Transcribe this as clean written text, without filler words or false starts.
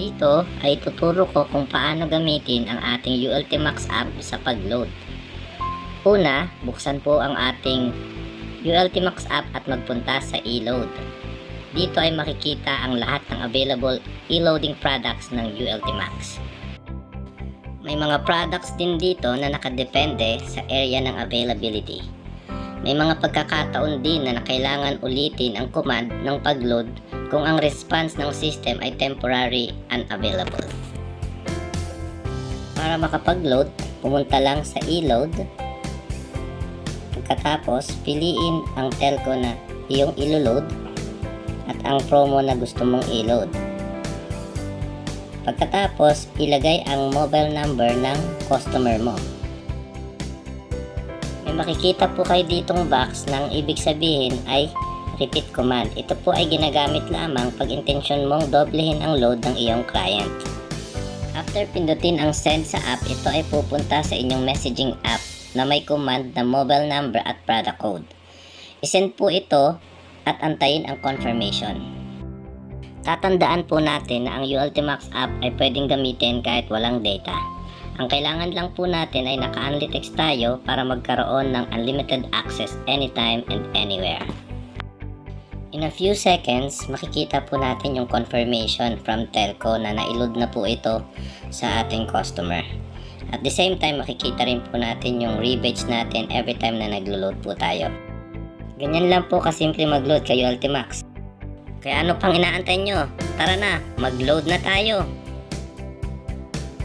Dito ay tuturo ko kung paano gamitin ang ating Ultimax app sa pag-load. Una, buksan po ang ating Ultimax app at magpunta sa e-load. Dito ay makikita ang lahat ng available e-loading products ng Ultimax. May mga products din dito na nakadepende sa area ng availability. May mga pagkakataon din na kailangan ulitin ang command ng pag-load kung ang response ng system ay temporary unavailable. Para makapag-load, pumunta lang sa e-load. Pagkatapos, piliin ang telco na iyong ilo-load at ang promo na gusto mong i-load. Pagkatapos, ilagay ang mobile number ng customer mo. May makikita po kayo ditong box ng ibig sabihin ay repeat command. Ito po ay ginagamit lamang pag intensyon mong doblehin ang load ng iyong client. After pindutin ang send sa app, ito ay pupunta sa inyong messaging app na may command na mobile number at product code. I-send po ito at antayin ang confirmation. Tatandaan po natin na ang Ultimax app ay pwedeng gamitin kahit walang data. Ang kailangan lang po natin ay naka-Unlitex tayo para magkaroon ng unlimited access anytime and anywhere. In a few seconds, makikita po natin yung confirmation from telco na na-load na po ito sa ating customer. At the same time, makikita rin po natin yung rebates natin every time na naglo-load po tayo. Ganyan lang po kasimple mag-load kay Ultimax. Kaya ano pang inaantay nyo? Tara na, mag-load na tayo!